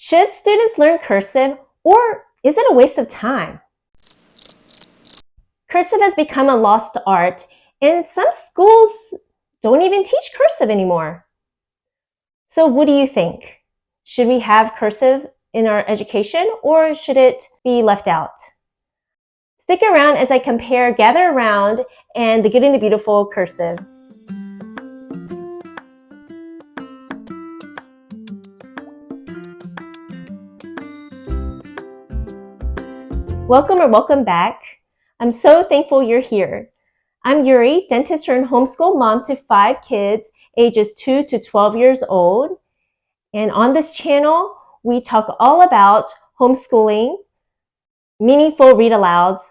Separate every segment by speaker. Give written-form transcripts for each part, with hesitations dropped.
Speaker 1: Should students learn cursive, or is it a waste of time? Cursive has become a lost art, and some schools don't even teach cursive anymore. So what do you think? Should we have cursive in our education, or should it be left out? Stick around as I compare Gather Around and the Good and the Beautiful cursive. Welcome or welcome back. I'm so thankful you're here. I'm Yuri, dentist turned homeschool mom to 5 kids, ages 2 to 12 years old. And on this channel, we talk all about homeschooling, meaningful read-alouds,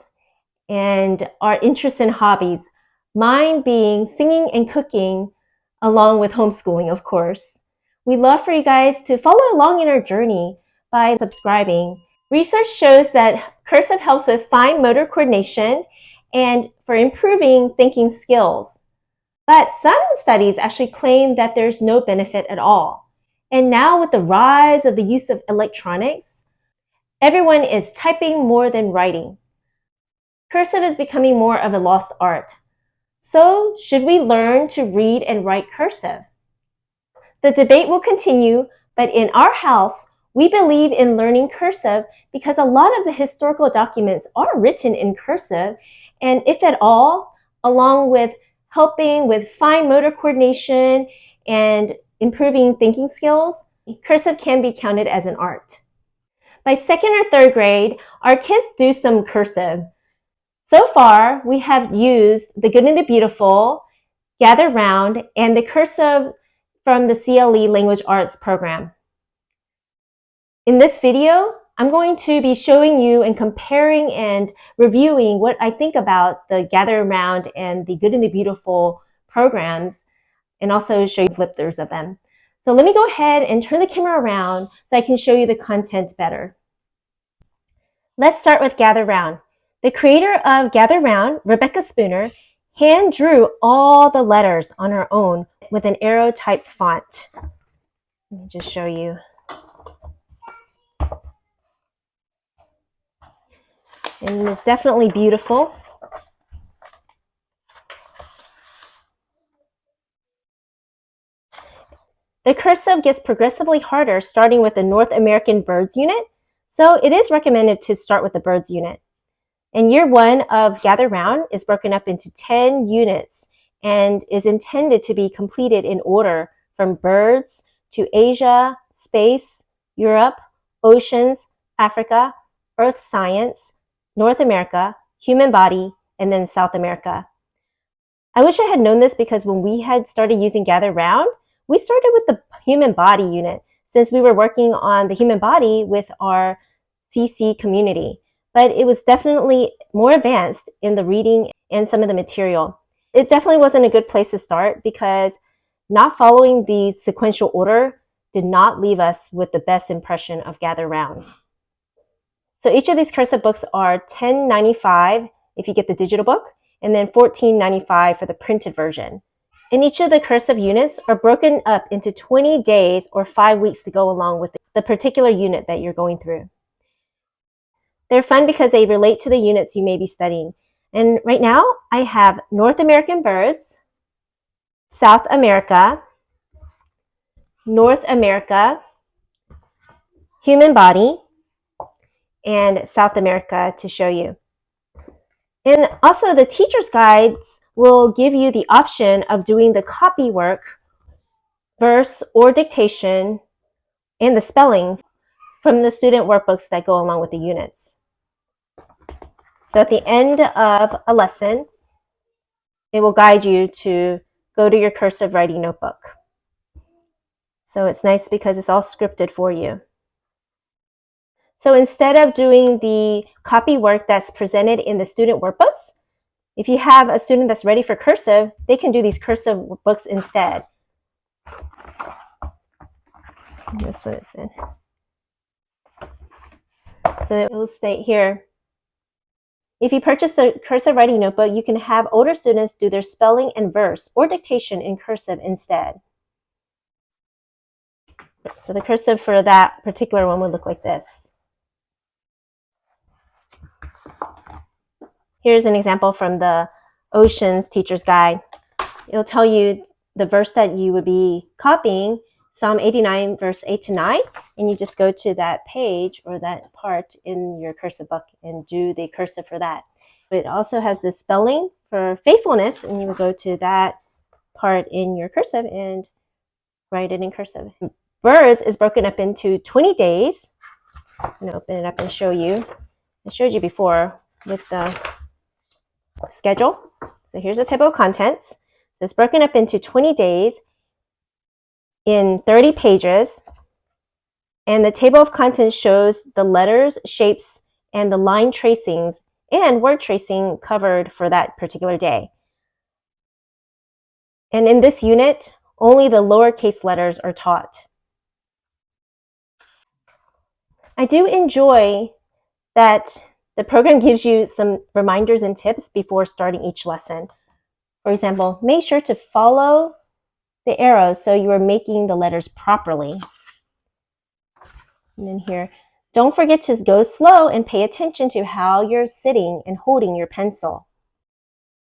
Speaker 1: and our interests and hobbies. Mine being singing and cooking, along with homeschooling, of course. We'd love for you guys to follow along in our journey by subscribing. Research shows that cursive helps with fine motor coordination and for improving thinking skills. But some studies actually claim that there's no benefit at all. And now with the rise of the use of electronics, everyone is typing more than writing. Cursive is becoming more of a lost art. So should we learn to read and write cursive? The debate will continue, but in our house, we believe in learning cursive because a lot of the historical documents are written in cursive, and if at all, along with helping with fine motor coordination and improving thinking skills, cursive can be counted as an art. By 2nd or 3rd grade, our kids do some cursive. So far, we have used the Good and the Beautiful, Gather Round, and the cursive from the CLE Language Arts program. In this video, I'm going to be showing you and comparing and reviewing what I think about the Gather Around and the Good and the Beautiful programs, and also show you flippers of them. So let me go ahead and turn the camera around so I can show you the content better. Let's start with Gather Round. The creator of Gather Round, Rebecca Spooner, hand drew all the letters on her own with an arrow type font. Let me just show you. And it's definitely beautiful. The cursive gets progressively harder starting with the North American Birds unit, so it is recommended to start with the Birds unit. And year 1 of Gather Round is broken up into 10 units and is intended to be completed in order from birds to Asia, space, Europe, oceans, Africa, earth science, North America, human body, and then South America. I wish I had known this because when we had started using Gather Round, we started with the human body unit since we were working on the human body with our CC community. But it was definitely more advanced in the reading and some of the material. It definitely wasn't a good place to start because not following the sequential order did not leave us with the best impression of Gather Round. So each of these cursive books are $10.95 if you get the digital book, and then $14.95 for the printed version. And each of the cursive units are broken up into 20 days or 5 weeks to go along with the particular unit that you're going through. They're fun because they relate to the units you may be studying. And right now, I have North American Birds, South America, North America, Human Body, and South America to show you. And also the teacher's guides will give you the option of doing the copy work, verse or dictation, and the spelling from the student workbooks that go along with the units. So at the end of a lesson, it will guide you to go to your cursive writing notebook. So it's nice because it's all scripted for you. So instead of doing the copy work that's presented in the student workbooks, if you have a student that's ready for cursive, they can do these cursive books instead. That's what it said. So it will state here, if you purchase a cursive writing notebook, you can have older students do their spelling and verse or dictation in cursive instead. So the cursive for that particular one would look like this. Here's an example from the Oceans Teacher's Guide. It'll tell you the verse that you would be copying, Psalm 89, verse 8 to 9, and you just go to that page or that part in your cursive book and do the cursive for that. It also has the spelling for faithfulness, and you would go to that part in your cursive and write it in cursive. Birds is broken up into 20 days. I'm going to open it up and show you. I showed you before with the schedule. So here's the table of contents. So it's broken up into 20 days in 30 pages. And the table of contents shows the letters, shapes, and the line tracings and word tracing covered for that particular day. And in this unit, only the lowercase letters are taught. I do enjoy that the program gives you some reminders and tips before starting each lesson. For example, make sure to follow the arrows so you are making the letters properly. And then here, don't forget to go slow and pay attention to how you're sitting and holding your pencil.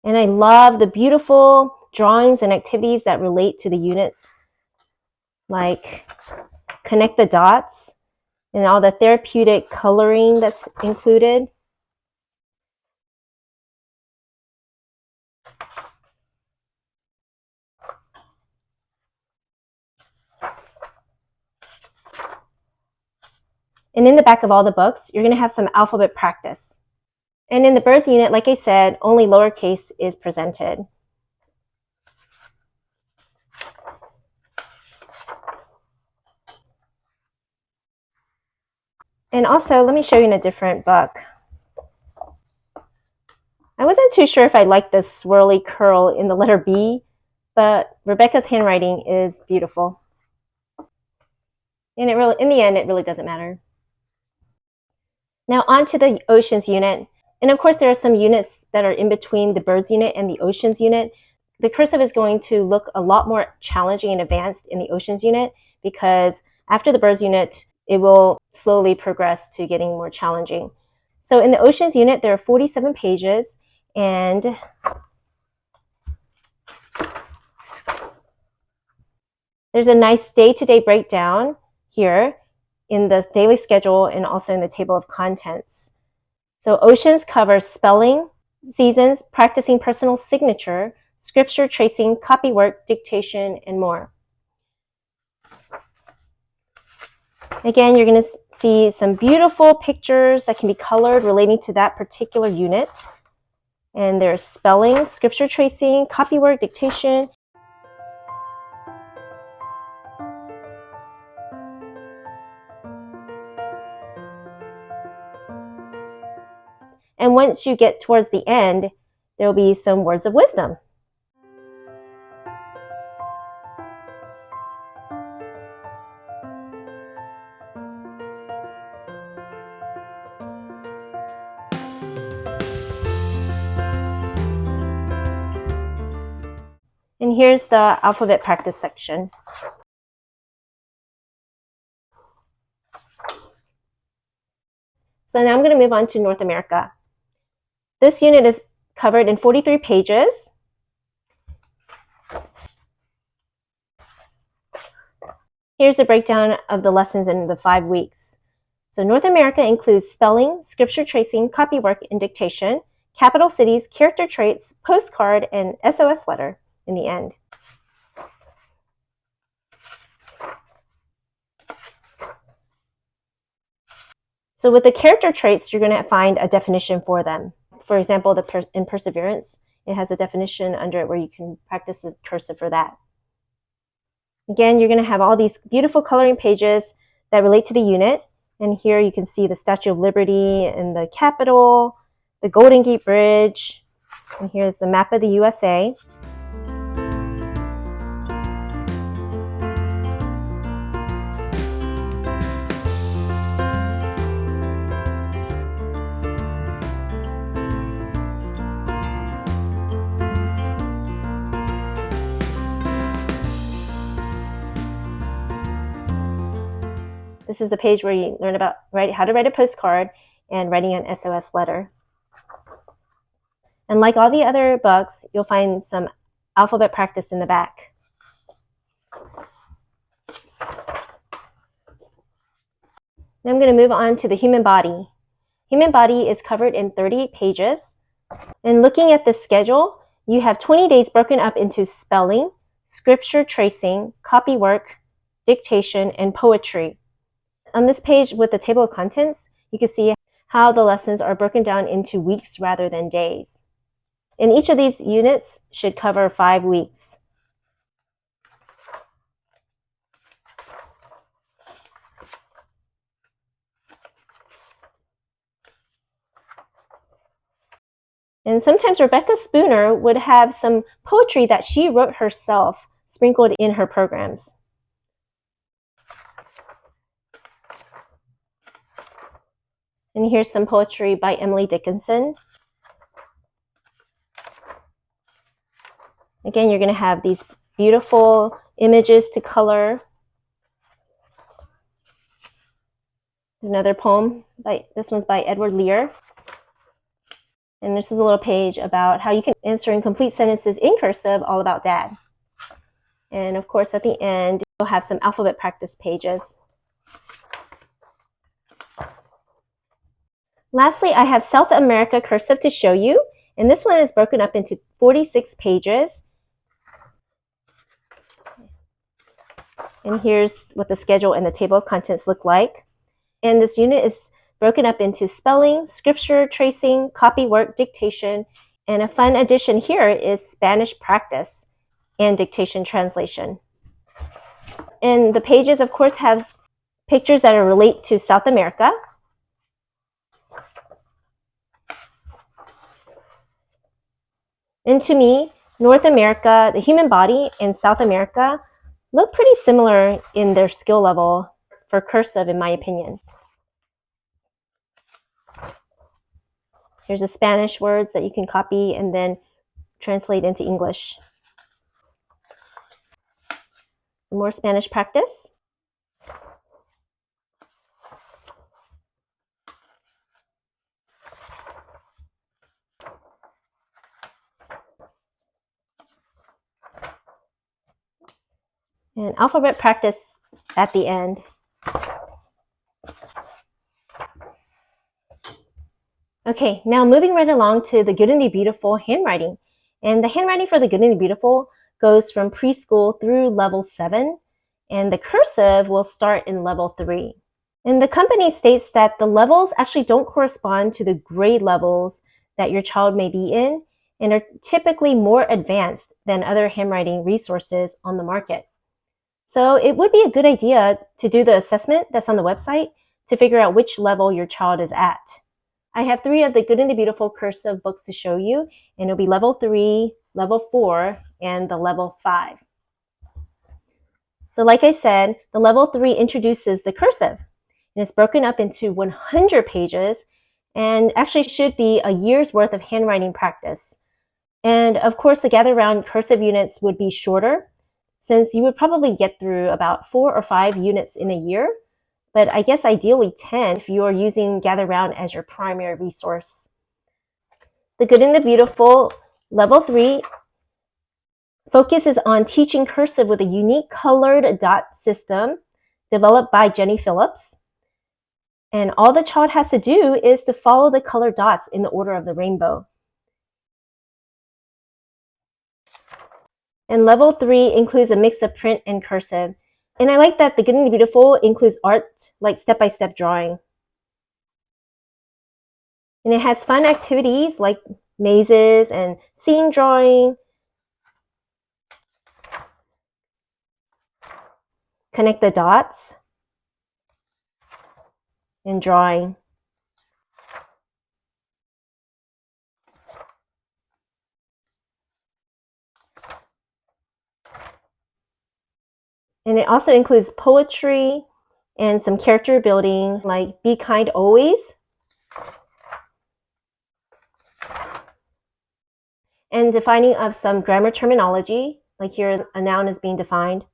Speaker 1: And I love the beautiful drawings and activities that relate to the units, like connect the dots and all the therapeutic coloring that's included. And in the back of all the books, you're going to have some alphabet practice. And in the birds unit, like I said, only lowercase is presented. And also, let me show you in a different book. I wasn't too sure if I liked this swirly curl in the letter B, but Rebecca's handwriting is beautiful. And in the end, it really doesn't matter. Now on to the oceans unit. And of course, there are some units that are in between the birds unit and the oceans unit. The cursive is going to look a lot more challenging and advanced in the oceans unit because after the birds unit, it will slowly progress to getting more challenging. So in the oceans unit, there are 47 pages, and there's a nice day-to-day breakdown here in the daily schedule and also in the table of contents. So oceans covers spelling, seasons, practicing personal signature, scripture tracing, copy work, dictation, and more. Again, you're going to see some beautiful pictures that can be colored relating to that particular unit. And there's spelling, scripture tracing, copy work, dictation. And once you get towards the end, there will be some words of wisdom. And here's the alphabet practice section. So now I'm going to move on to North America. This unit is covered in 43 pages. Here's a breakdown of the lessons in the 5 weeks. So North America includes spelling, scripture tracing, copy work, and dictation, capital cities, character traits, postcard, and SOS letter in the end. So with the character traits, you're going to find a definition for them. For example, in perseverance, it has a definition under it where you can practice the cursive for that. Again, you're going to have all these beautiful coloring pages that relate to the unit. And here you can see the Statue of Liberty and the Capitol, the Golden Gate Bridge. And here's the map of the USA. This is the page where you learn about how to write a postcard and writing an SOS letter. And like all the other books, you'll find some alphabet practice in the back. Now I'm going to move on to the human body. Human body is covered in 38 pages. And looking at the schedule, you have 20 days broken up into spelling, scripture tracing, copy work, dictation, and poetry. On this page with the table of contents, you can see how the lessons are broken down into weeks rather than days. And each of these units should cover 5 weeks. And sometimes Rebecca Spooner would have some poetry that she wrote herself sprinkled in her programs. And here's some poetry by Emily Dickinson. Again, you're going to have these beautiful images to color. Another poem, this one's by Edward Lear. And this is a little page about how you can answer in complete sentences in cursive, all about Dad. And of course, at the end, you'll have some alphabet practice pages. Lastly, I have South America cursive to show you. And this one is broken up into 46 pages. And here's what the schedule and the table of contents look like. And this unit is broken up into spelling, scripture tracing, copy work, dictation, and a fun addition here is Spanish practice and dictation translation. And the pages, of course, have pictures that relate to South America. And to me, North America, the human body, and South America look pretty similar in their skill level for cursive, in my opinion. Here's the Spanish words that you can copy and then translate into English. Some more Spanish practice. And alphabet practice at the end. Okay, now moving right along to the Good and the Beautiful handwriting. And the handwriting for the Good and the Beautiful goes from preschool through level 7, and the cursive will start in level 3. And the company states that the levels actually don't correspond to the grade levels that your child may be in and are typically more advanced than other handwriting resources on the market. So it would be a good idea to do the assessment that's on the website to figure out which level your child is at. I have 3 of the Good and the Beautiful cursive books to show you, and it'll be level 3, level 4, and the level 5. So like I said, the level 3 introduces the cursive, and it's broken up into 100 pages, and actually should be a year's worth of handwriting practice. And of course, the gather round cursive units would be shorter, since you would probably get through about 4 or 5 units in a year, but I guess ideally 10 if you are using Gather Round as your primary resource. The Good and the Beautiful Level 3 focuses on teaching cursive with a unique colored dot system developed by Jenny Phillips. And all the child has to do is to follow the colored dots in the order of the rainbow. And level 3 includes a mix of print and cursive. And I like that the Good and the Beautiful includes art, like step-by-step drawing. And it has fun activities like mazes and scene drawing, connect the dots, and drawing. And it also includes poetry and some character building, like be kind always. And defining of some grammar terminology, like here a noun is being defined.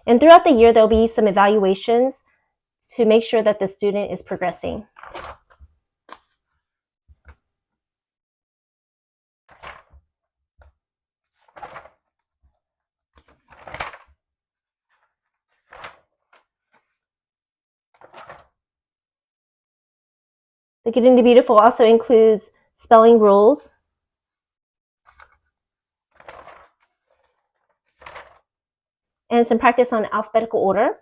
Speaker 1: And throughout the year, there'll be some evaluations to make sure that the student is progressing. The Getting to Beautiful also includes spelling rules, and some practice on alphabetical order.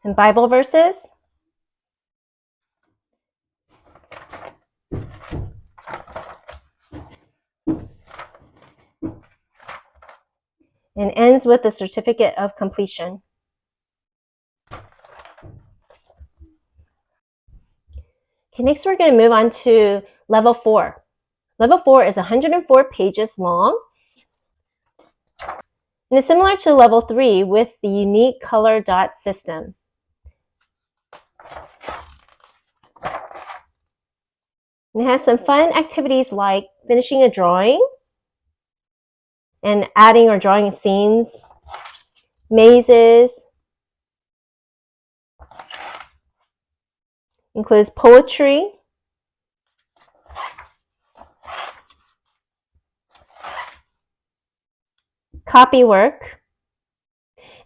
Speaker 1: And Bible verses. And ends with the certificate of completion. Okay, next we're going to move on to level 4. Level 4 is 104 pages long. And it's similar to level 3 with the unique color dot system. And it has some fun activities like finishing a drawing and adding or drawing scenes, mazes, includes poetry, copy work.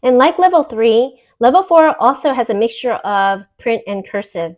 Speaker 1: And like level 3, level 4 also has a mixture of print and cursive.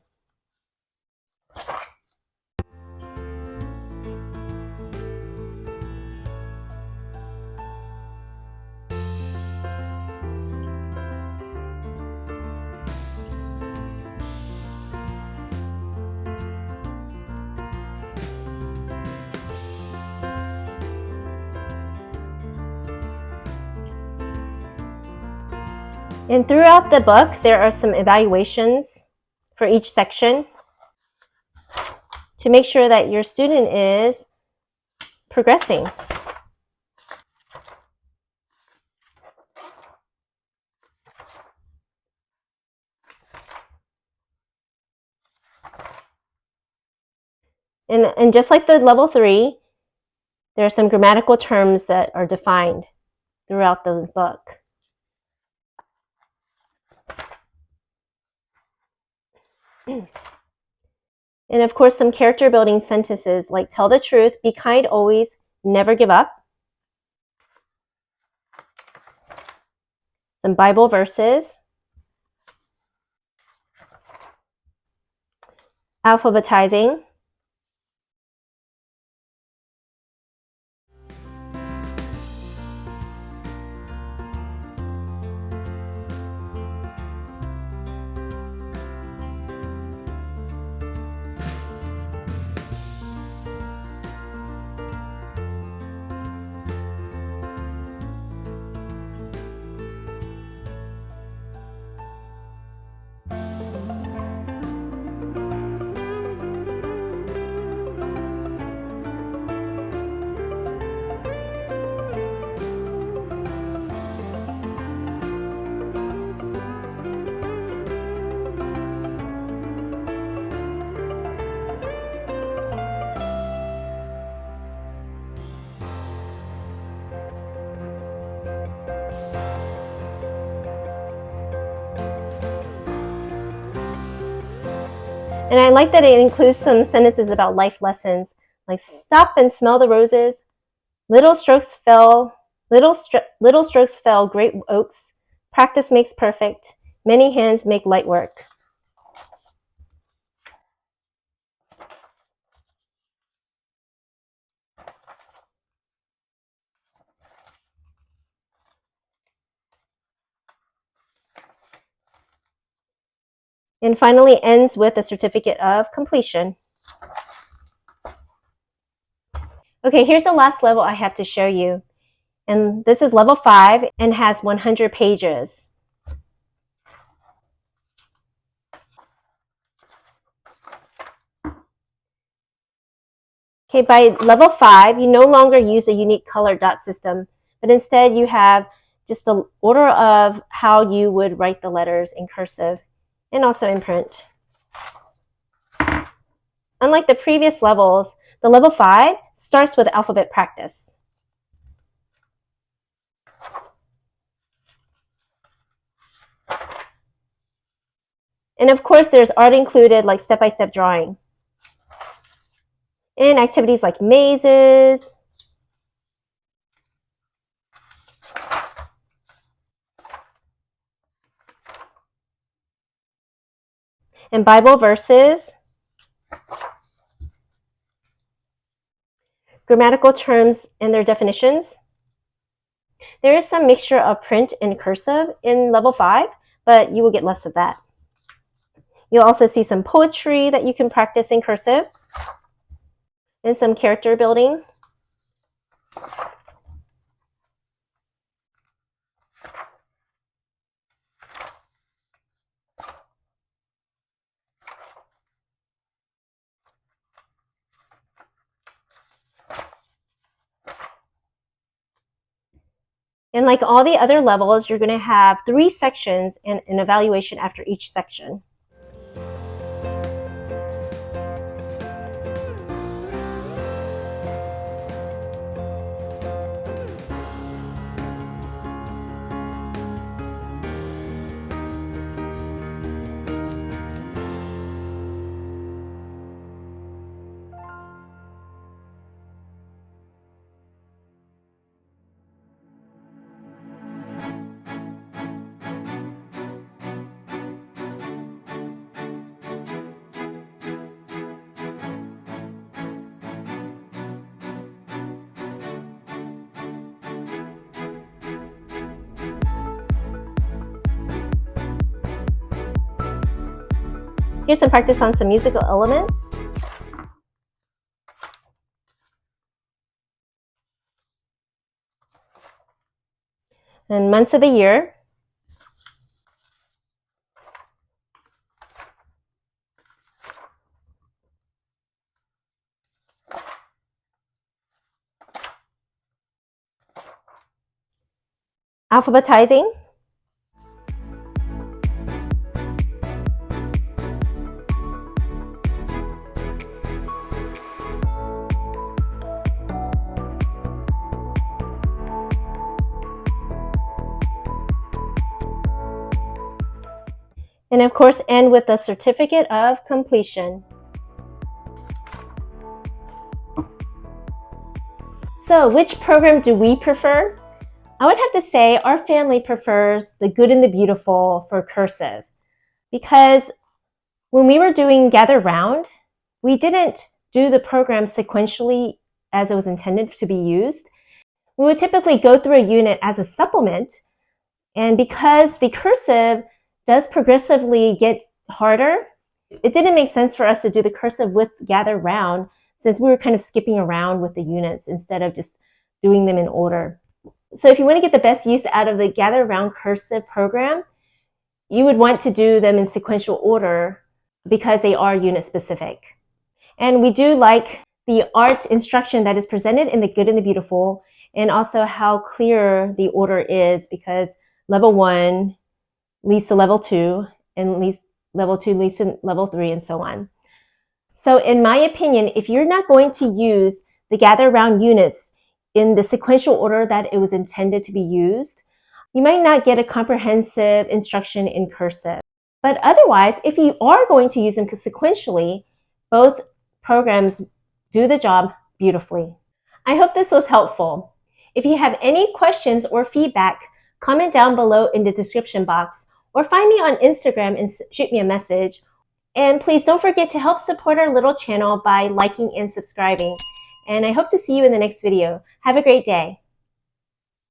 Speaker 1: And throughout the book, there are some evaluations for each section to make sure that your student is progressing. And just like the level 3, there are some grammatical terms that are defined throughout the book. And of course, some character building sentences like tell the truth, be kind always, never give up. Some Bible verses. Alphabetizing. And I like that it includes some sentences about life lessons, like stop and smell the roses. Little strokes fell, great oaks. Practice makes perfect. Many hands make light work. And finally ends with a certificate of completion. Okay, here's the last level I have to show you. And this is level 5 and has 100 pages. Okay, by level 5, you no longer use a unique color dot system, but instead you have just the order of how you would write the letters in cursive and also in print. Unlike the previous levels, the level 5 starts with alphabet practice. And of course, there's art included, like step-by-step drawing. And activities like mazes, and Bible verses, grammatical terms and their definitions. There is some mixture of print and cursive in level 5, but you will get less of that. You'll also see some poetry that you can practice in cursive and some character building. And like all the other levels, you're going to have 3 sections and an evaluation after each section. Here's some practice on some musical elements. And months of the year. Alphabetizing. And of course, end with a certificate of completion. So, which program do we prefer? I would have to say our family prefers the Good and the Beautiful for cursive, because when we were doing Gather Round, we didn't do the program sequentially as it was intended to be used. We would typically go through a unit as a supplement, and because the cursive does progressively get harder, it didn't make sense for us to do the cursive with Gather Round, since we were kind of skipping around with the units instead of just doing them in order. So if you want to get the best use out of the Gather Round cursive program, you would want to do them in sequential order because they are unit specific. And we do like the art instruction that is presented in the Good and the Beautiful, and also how clear the order is, because level 1 leads to level 2, and level 2 leads to level 3, and so on. So in my opinion, if you're not going to use the Gather Round units in the sequential order that it was intended to be used, you might not get a comprehensive instruction in cursive. But otherwise, if you are going to use them sequentially, both programs do the job beautifully. I hope this was helpful. If you have any questions or feedback, comment down below in the description box, or find me on Instagram and shoot me a message. And please don't forget to help support our little channel by liking and subscribing. And I hope to see you in the next video. Have a great day.